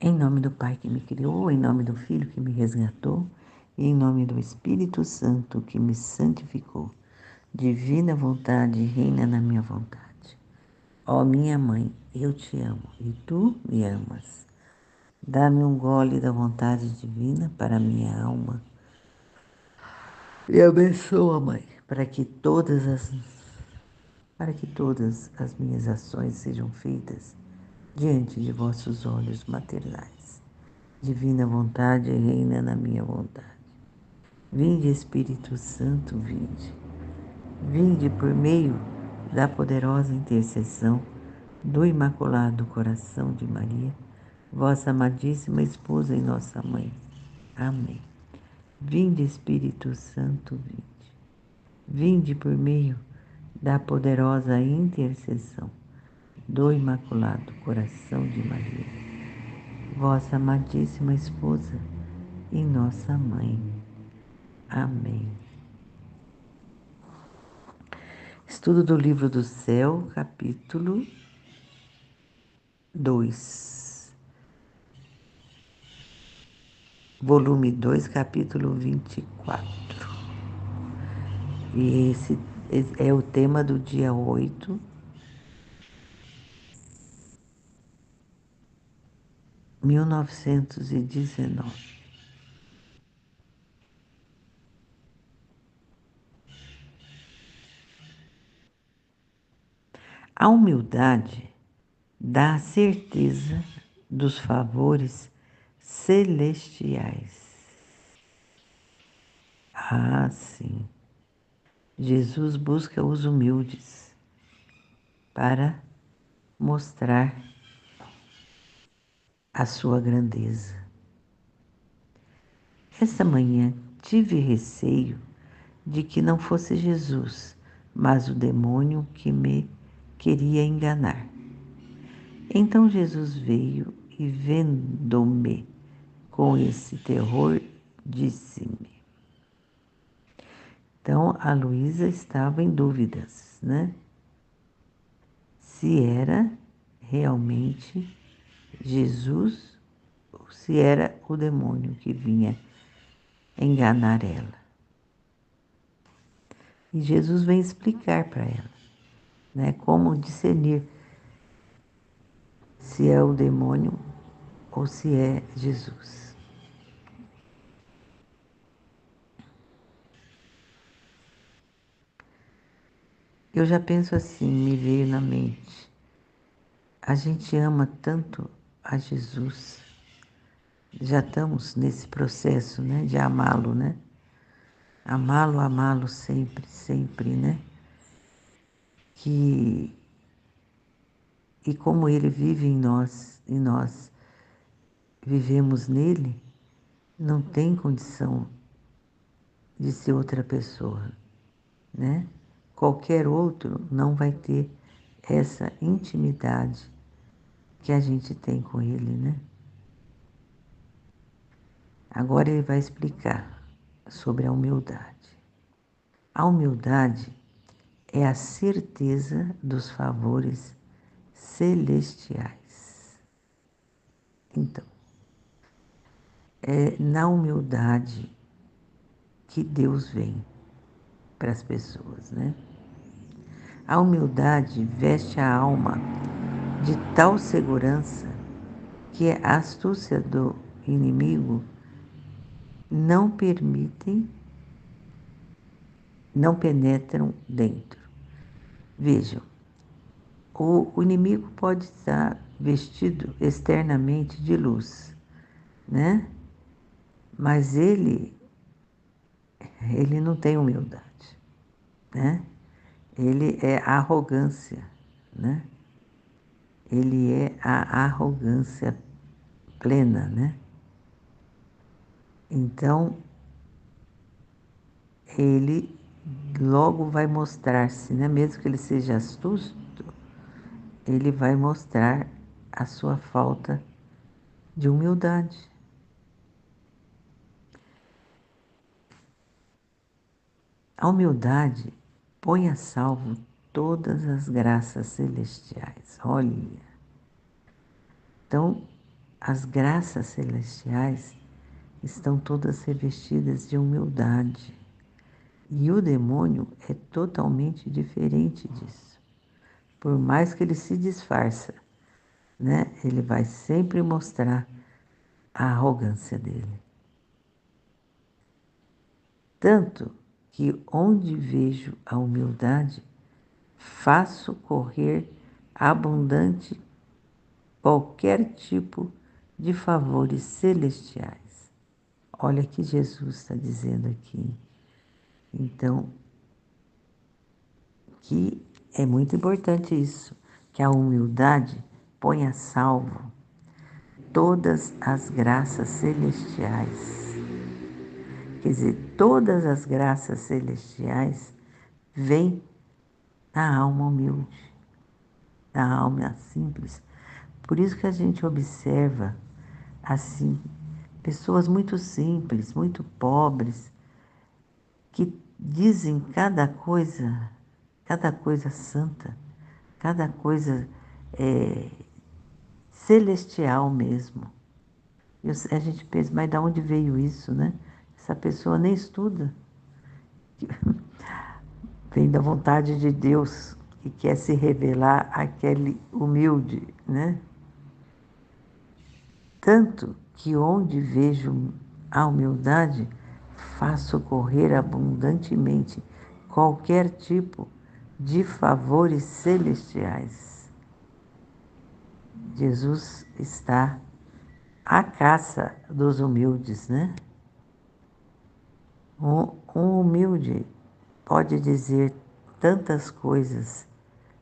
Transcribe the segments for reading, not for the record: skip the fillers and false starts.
Em nome do Pai que me criou, em nome do Filho que me resgatou, e em nome do Espírito Santo que me santificou. Divina vontade reina na minha vontade. Ó minha mãe, eu te amo e tu me amas. Dá-me um gole da vontade divina para minha alma. E abençoa, mãe, para que todas as minhas ações sejam feitas diante de vossos olhos maternais. Divina vontade reina na minha vontade. Vinde, Espírito Santo, vinde. Vinde por meio da poderosa intercessão do Imaculado Coração de Maria, vossa amadíssima esposa e nossa mãe. Amém. Vinde, Espírito Santo, vinde. Vinde por meio da poderosa intercessão do Imaculado Coração de Maria, vossa amadíssima esposa e nossa mãe. Amém. Estudo do Livro do Céu, capítulo 2. Volume 2, capítulo 24. E esse é o tema do dia 8, 1919. A humildade dá a certeza dos favores celestiais. Ah, sim. Jesus busca os humildes para mostrar a sua grandeza. Esta manhã tive receio de que não fosse Jesus, mas o demônio que me queria enganar. Então Jesus veio e, vendo-me com esse terror, disse-me. Então a Luísa estava em dúvidas, né? Se era realmente Jesus ou se era o demônio que vinha enganar ela. E Jesus vem explicar para ela, né, como discernir se é o demônio ou se é Jesus. Eu já penso assim, me veio na mente, a gente ama tanto a Jesus, já estamos nesse processo, né, de amá-lo, né? Amá-lo, amá-lo sempre, sempre, né? E como ele vive em nós e nós vivemos nele, não tem condição de ser outra pessoa, né? Qualquer outro não vai ter essa intimidade que a gente tem com ele, né? Agora ele vai explicar sobre a humildade. A humildade é a certeza dos favores celestiais. Então, é na humildade que Deus vem para as pessoas, né? A humildade veste a alma de tal segurança que a astúcia do inimigo não permitem, não penetram dentro. Vejam, o inimigo pode estar vestido externamente de luz, né? Mas ele não tem humildade, né? Ele é arrogância, né? Ele é a arrogância plena, né? Então, ele logo vai mostrar-se, né? Mesmo que ele seja astuto, ele vai mostrar a sua falta de humildade. A humildade põe a salvo todas as graças celestiais. Olha. Então, as graças celestiais estão todas revestidas de humildade. E o demônio é totalmente diferente disso. Por mais que ele se disfarça, né? Ele vai sempre mostrar a arrogância dele. Tanto que onde vejo a humildade, faço correr abundante qualquer tipo de favores celestiais. Olha que Jesus está dizendo aqui. Então, que é muito importante isso, que a humildade põe a salvo todas as graças celestiais. Quer dizer, todas as graças celestiais vêm da alma humilde, da alma simples. Por isso que a gente observa, assim, pessoas muito simples, muito pobres, que dizem cada coisa santa, cada coisa celestial mesmo. E a gente pensa, mas de onde veio isso, né? Essa pessoa nem estuda. Vem da vontade de Deus que quer se revelar àquele humilde, né? Tanto que onde vejo a humildade, faço correr abundantemente qualquer tipo de favores celestiais. Jesus está à caça dos humildes, né? Um humilde pode dizer tantas coisas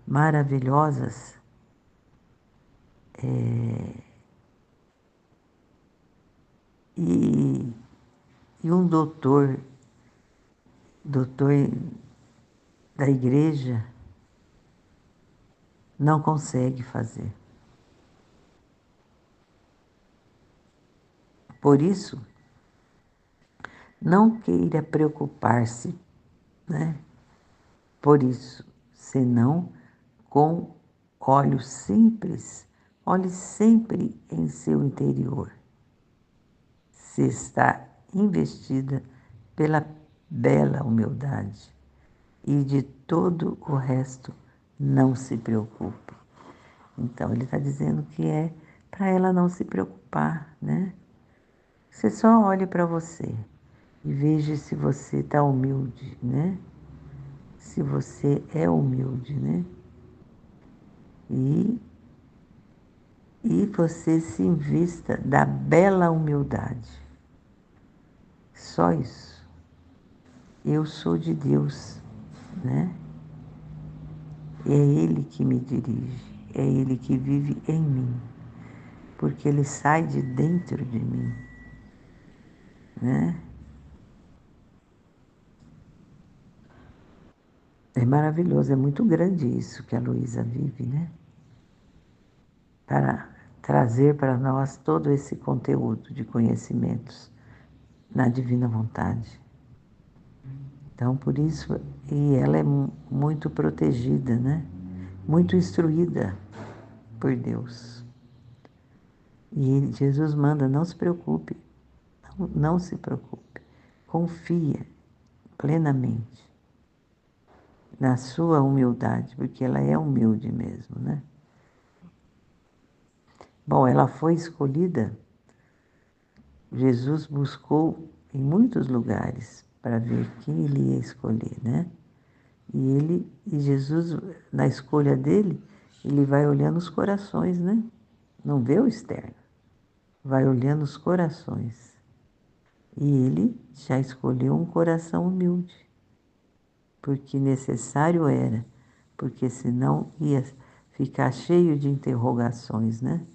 maravilhosas, e, e um doutor da igreja, não consegue fazer. Por isso, não queira preocupar-se, né? Por isso, senão com olhos simples, olhe sempre em seu interior. Se está investida pela bela humildade e de todo o resto não se preocupe. Então, ele está dizendo que é para ela não se preocupar, né? Você só olhe para você e veja se você está humilde, né? Se você é humilde, né? E, e você se invista da bela humildade. Só isso. Eu sou de Deus, né? É Ele que me dirige, é Ele que vive em mim, porque Ele sai de dentro de mim, né? É maravilhoso, é muito grande isso que a Luísa vive, né? Para trazer para nós todo esse conteúdo de conhecimentos na divina vontade. Então, por isso, e ela é muito protegida, né? Muito instruída por Deus. E Jesus manda, não se preocupe, não se preocupe, confia plenamente na sua humildade, porque ela é humilde mesmo, né? Bom, ela foi escolhida, Jesus buscou em muitos lugares para ver quem ele ia escolher, né? E Jesus, na escolha dele, ele vai olhando os corações, né? Não vê o externo, vai olhando os corações. E ele já escolheu um coração humilde, porque necessário era, porque senão ia ficar cheio de interrogações, né?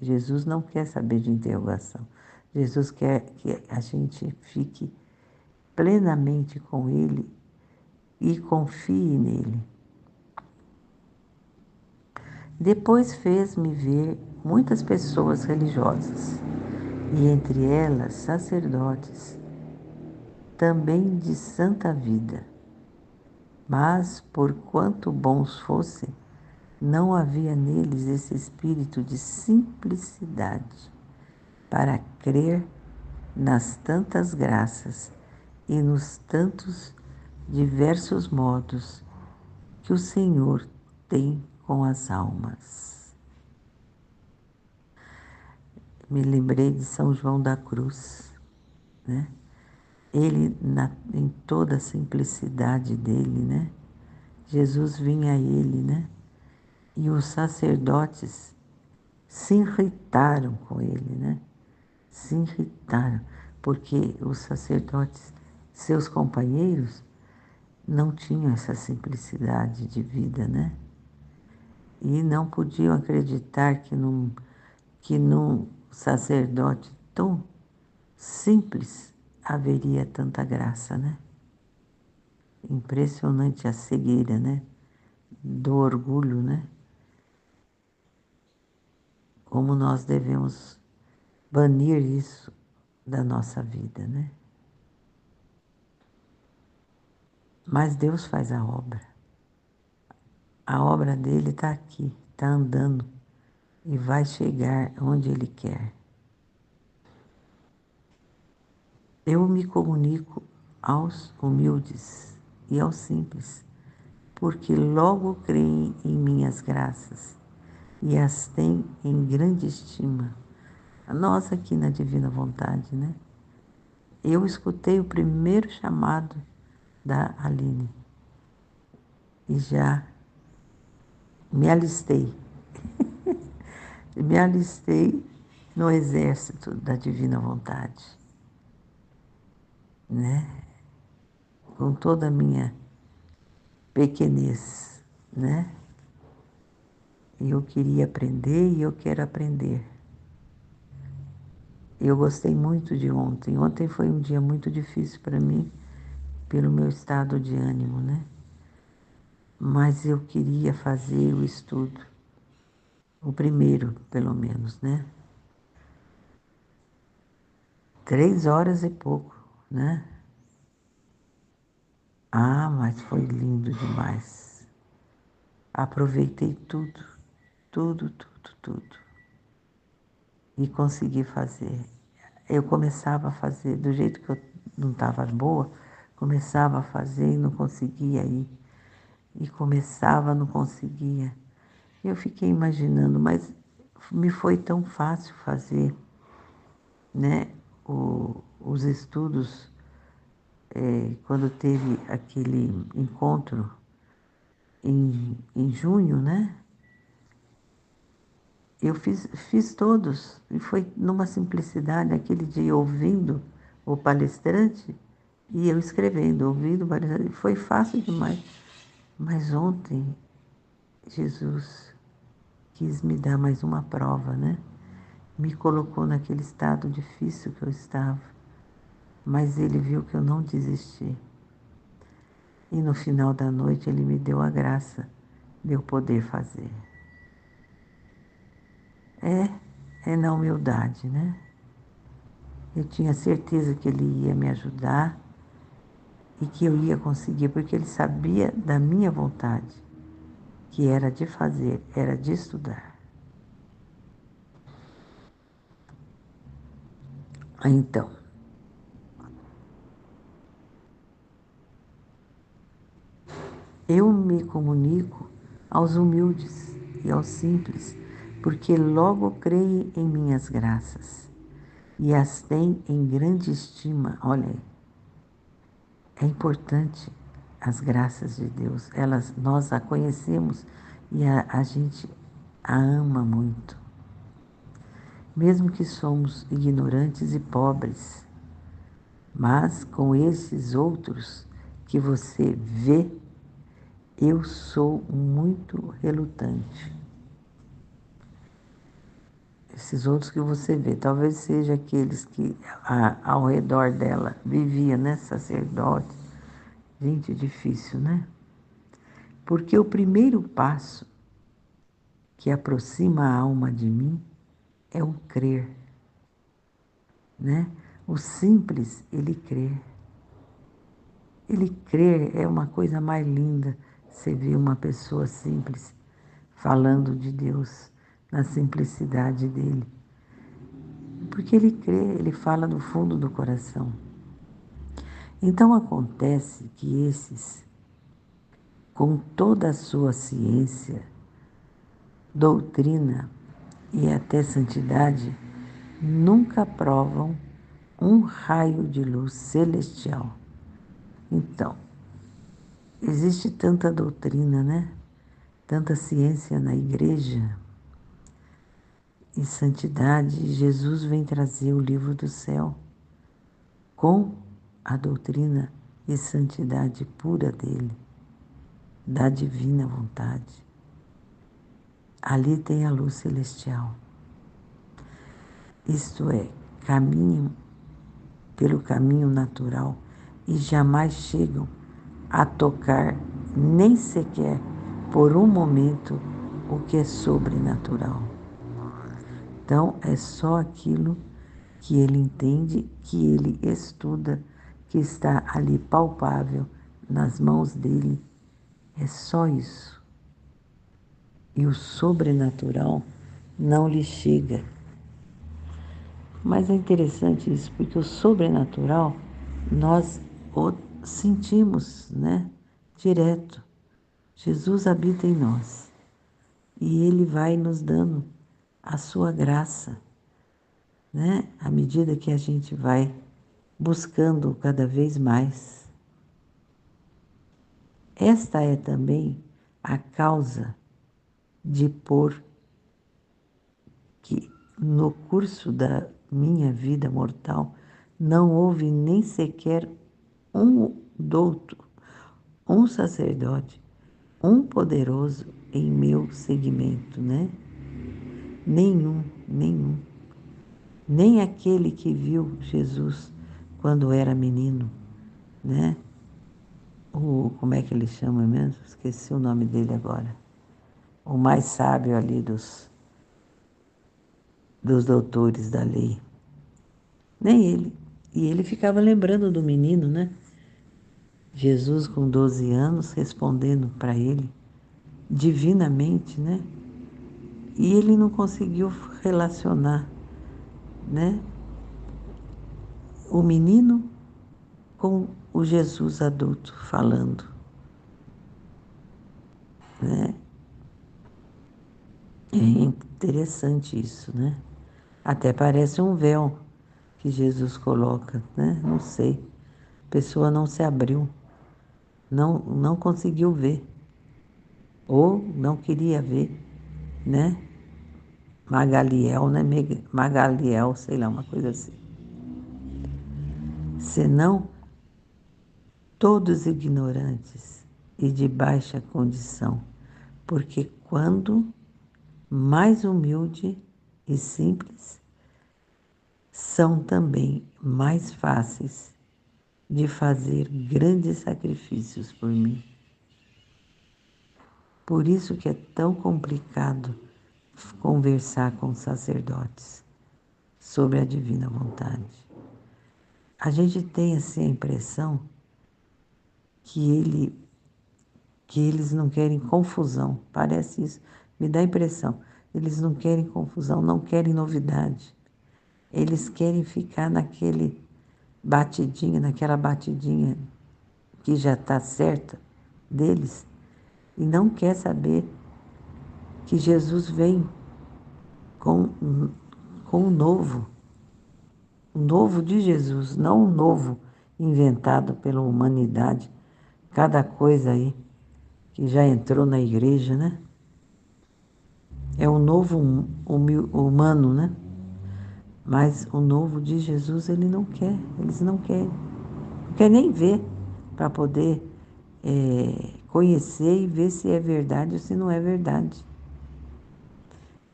Jesus não quer saber de interrogação. Jesus quer que a gente fique plenamente com Ele e confie nele. Depois fez-me ver muitas pessoas religiosas, e entre elas sacerdotes, também de santa vida. Mas, por quanto bons fossem, Não havia neles esse espírito de simplicidade para crer nas tantas graças e nos tantos diversos modos que o Senhor tem com as almas. Me lembrei de São João da Cruz, né? Ele, em toda a simplicidade dele, né? Jesus vinha a ele, né? E os sacerdotes se irritaram com ele, né? Se irritaram, porque os sacerdotes, seus companheiros, não tinham essa simplicidade de vida, né? E não podiam acreditar que num sacerdote tão simples haveria tanta graça, né? Impressionante a cegueira, né? Do orgulho, né? Como nós devemos banir isso da nossa vida, né? Mas Deus faz a obra. A obra dele está aqui, está andando e vai chegar onde ele quer. Eu me comunico aos humildes e aos simples, porque logo creem em minhas graças e as têm em grande estima. Nós aqui na Divina Vontade, né? Eu escutei o primeiro chamado da Aline e já me alistei. Me alistei no exército da Divina Vontade, né? Com toda a minha pequenez, né? Eu queria aprender e eu quero aprender. Eu gostei muito de ontem. Ontem foi um dia muito difícil para mim, pelo meu estado de ânimo, né? Mas eu queria fazer o estudo, o primeiro, pelo menos, né? 3 horas e pouco, né? Ah, mas foi lindo demais. Aproveitei tudo, tudo, tudo, tudo. E consegui fazer. Eu começava a fazer, do jeito que eu não estava boa, começava a fazer e não conseguia ir. E começava, não conseguia. Eu fiquei imaginando, mas me foi tão fácil fazer, né, os estudos, quando teve aquele encontro em junho, né? Eu fiz todos, e foi numa simplicidade, aquele dia ouvindo o palestrante e eu escrevendo, ouvindo o palestrante, foi fácil demais. Mas ontem, Jesus quis me dar mais uma prova, né? Me colocou naquele estado difícil que eu estava, mas ele viu que eu não desisti. E no final da noite ele me deu a graça de eu poder fazer. É na humildade, né? Eu tinha certeza que ele ia me ajudar e que eu ia conseguir, porque ele sabia da minha vontade, que era de fazer, era de estudar. Então, eu me comunico aos humildes e aos simples, porque logo creem em minhas graças e as têm em grande estima. Olha aí, é importante as graças de Deus. Nós a conhecemos e a gente a ama muito. Mesmo que somos ignorantes e pobres, mas com esses outros que você vê, eu sou muito relutante. Esses outros que você vê, talvez seja aqueles que ao redor dela vivia, né? Sacerdote. Gente, difícil, né? Porque o primeiro passo que aproxima a alma de mim é o crer, né? O simples, ele crê. Ele crer é uma coisa mais linda. Você vê uma pessoa simples falando de Deus, na simplicidade dele. Porque ele crê, ele fala do fundo do coração. Então acontece que esses, com toda a sua ciência, doutrina e até santidade, nunca provam um raio de luz celestial. Então, existe tanta doutrina, né? Tanta ciência na igreja e santidade. Jesus vem trazer o livro do céu com a doutrina e santidade pura dele, da divina vontade. Ali tem a luz celestial. Isto é, caminham pelo caminho natural e jamais chegam a tocar nem sequer por um momento o que é sobrenatural. Então, é só aquilo que ele entende, que ele estuda, que está ali palpável nas mãos dele. É só isso. E o sobrenatural não lhe chega. Mas é interessante isso, porque o sobrenatural nós o sentimos, né? Direto. Jesus habita em nós e ele vai nos dando a sua graça, né? À medida que a gente vai buscando cada vez mais. Esta é também a causa de pôr que no curso da minha vida mortal não houve nem sequer um douto, um sacerdote, um poderoso em meu segmento, né? Nenhum, nenhum. Nem aquele que viu Jesus quando era menino, né? Como é que ele chama mesmo? Esqueci o nome dele agora. O mais sábio ali dos doutores da lei. Nem ele. E ele ficava lembrando do menino, né? Jesus, com 12 anos, respondendo para ele divinamente, né? E ele não conseguiu relacionar, né? O menino com o Jesus adulto falando, né? É interessante isso, né? Até parece um véu que Jesus coloca, né? Não sei. A pessoa não se abriu, não conseguiu ver, ou não queria ver, né? Magaliel, né? Magaliel, sei lá, uma coisa assim. Senão, todos ignorantes e de baixa condição, porque quando mais humilde e simples, são também mais fáceis de fazer grandes sacrifícios por mim. Por isso que é tão complicado conversar com sacerdotes sobre a divina vontade. A gente tem assim a impressão que eles não querem confusão. Parece isso, me dá a impressão. Eles não querem confusão, não querem novidade. Eles querem ficar naquela batidinha que já está certa deles, e não quer saber que Jesus vem com, com o novo de Jesus, não o novo inventado pela humanidade. Cada coisa aí que já entrou na igreja, né? É o novo humano, né? Mas o novo de Jesus ele não quer, eles não querem. Não quer nem ver para poder conhecer e ver se é verdade ou se não é verdade.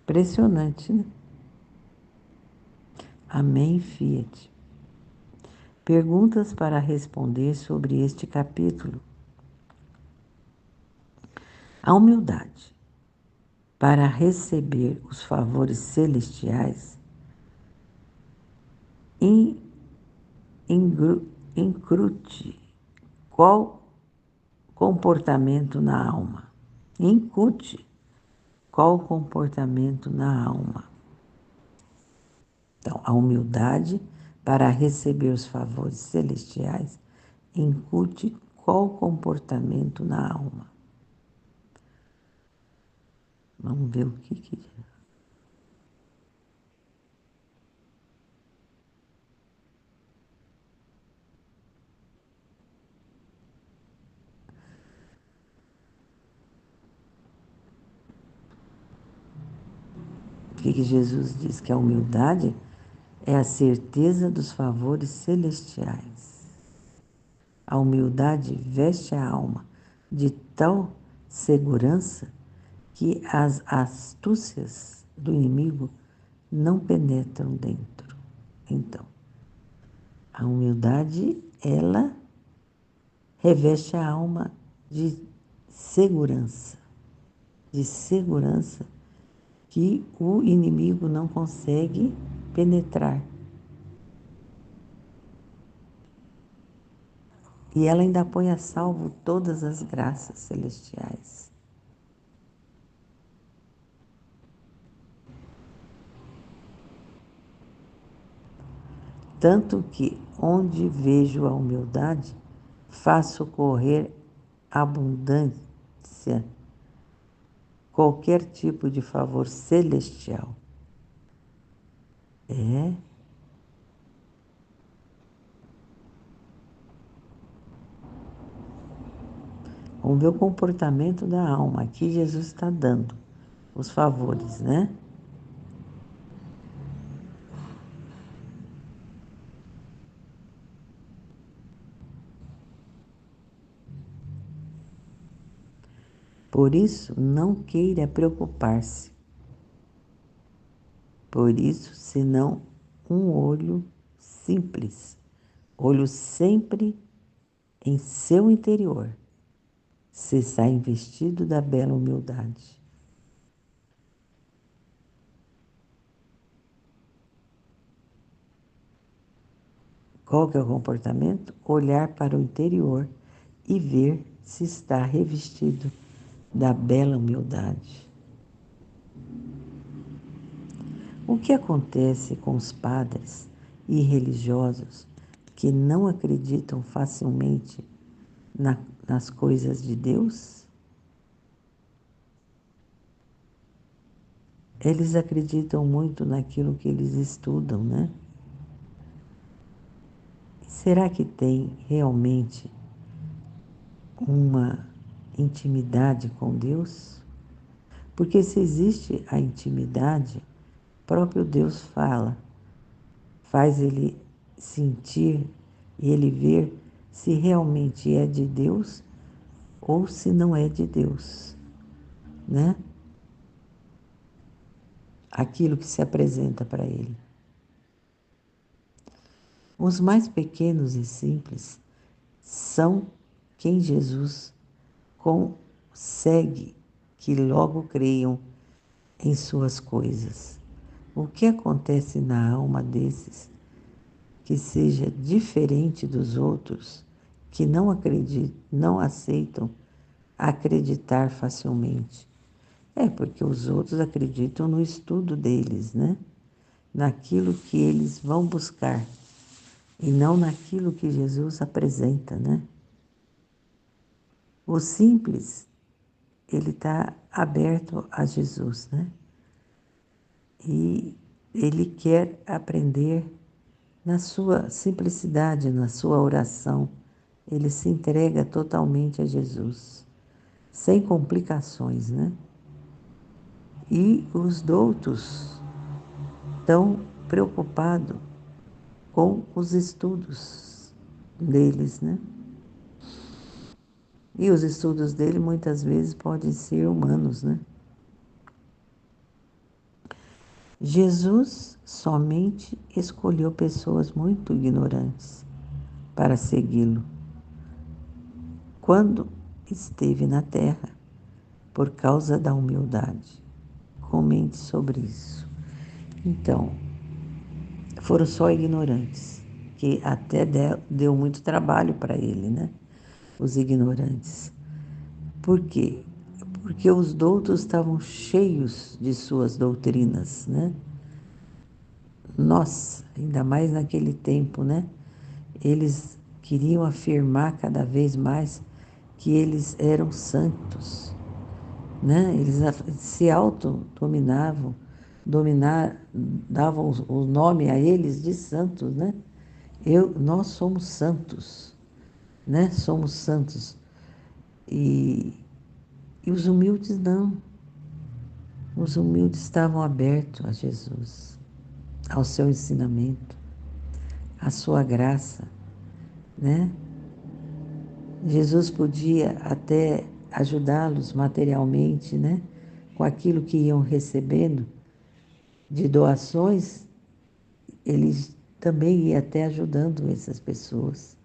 Impressionante, né? Amém, Fiat. Perguntas para responder sobre este capítulo. A humildade para receber os favores celestiais incute qual comportamento na alma? Incute qual comportamento na alma. Então, a humildade para receber os favores celestiais incute qual comportamento na alma. Vamos ver o que Jesus diz, que a humildade é a certeza dos favores celestiais. A humildade veste a alma de tal segurança que as astúcias do inimigo não penetram dentro. Então, a humildade, ela reveste a alma de segurança que o inimigo não consegue penetrar. E ela ainda põe a salvo todas as graças celestiais. Tanto que, onde vejo a humildade, faço correr abundância, qualquer tipo de favor celestial. Vamos ver o comportamento da alma. Aqui Jesus está dando os favores, né? Por isso, não queira preocupar-se. Por isso, senão um olho simples, olho sempre em seu interior, se sai investido da bela humildade. Qual que é o comportamento? Olhar para o interior e ver se está revestido da bela humildade. O que acontece com os padres e religiosos que não acreditam facilmente nas coisas de Deus? Eles acreditam muito naquilo que eles estudam, né? Será que tem realmente uma intimidade com Deus? Porque se existe a intimidade, próprio Deus faz ele sentir e ele ver se realmente é de Deus ou se não é de Deus, né? Aquilo que se apresenta para ele. Os mais pequenos e simples são quem Jesus consegue que logo creiam em suas coisas. O que acontece na alma desses que seja diferente dos outros, que não acreditam, não aceitam acreditar facilmente? É porque os outros acreditam no estudo deles, né? Naquilo que eles vão buscar e não naquilo que Jesus apresenta, né? O simples, ele está aberto a Jesus, né? E ele quer aprender na sua simplicidade, na sua oração. Ele se entrega totalmente a Jesus, sem complicações, né? E os doutos estão preocupados com os estudos deles, né? E os estudos dele muitas vezes podem ser humanos, né? Jesus somente escolheu pessoas muito ignorantes para segui-lo quando esteve na terra, por causa da humildade. Comente sobre isso. Então, foram só ignorantes, que até deu muito trabalho para ele, né? Os ignorantes. Por quê? porque os doutos estavam cheios de suas doutrinas, né? Nossa, ainda mais naquele tempo, né? Eles queriam afirmar cada vez mais que eles eram santos, né? Eles se autodominavam, davam o nome a eles de santos, né? Nós somos santos, né? Somos santos. E, e os humildes não. Os humildes estavam abertos a Jesus, ao seu ensinamento, à sua graça, né? Jesus podia até ajudá-los materialmente, né? Com aquilo que iam recebendo de doações, ele também ia até ajudando essas pessoas.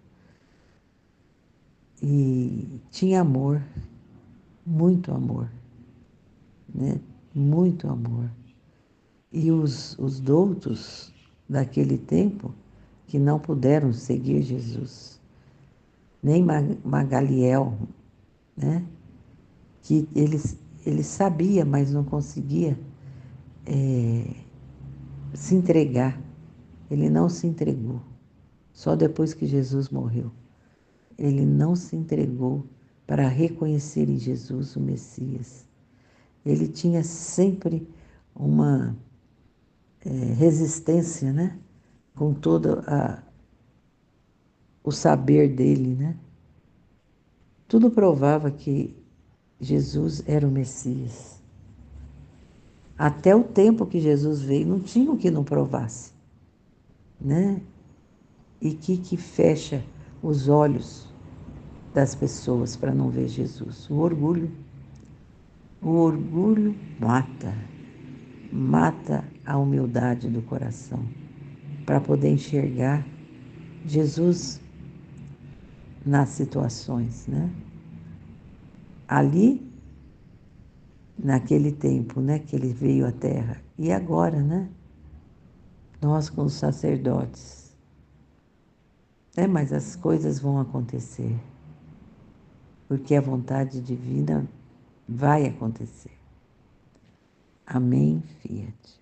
E tinha amor, muito amor, né? Muito amor. E os doutos daquele tempo que não puderam seguir Jesus, nem Magaliel, né? Que ele sabia, mas não conseguia se entregar. Ele não se entregou. Só depois que Jesus morreu. Ele não se entregou para reconhecer em Jesus o Messias. Ele tinha sempre uma resistência, né? Com todo o saber dele, né? Tudo provava que Jesus era o Messias. Até o tempo que Jesus veio, não tinha o que não provasse, né? E que fecha os olhos das pessoas para não ver Jesus? O orgulho. O orgulho mata a humildade do coração para poder enxergar Jesus nas situações, né? Ali, naquele tempo, né, que ele veio à Terra. E agora, né? Nós com os sacerdotes. Mas as coisas vão acontecer, porque a vontade divina vai acontecer. Amém, Fiat.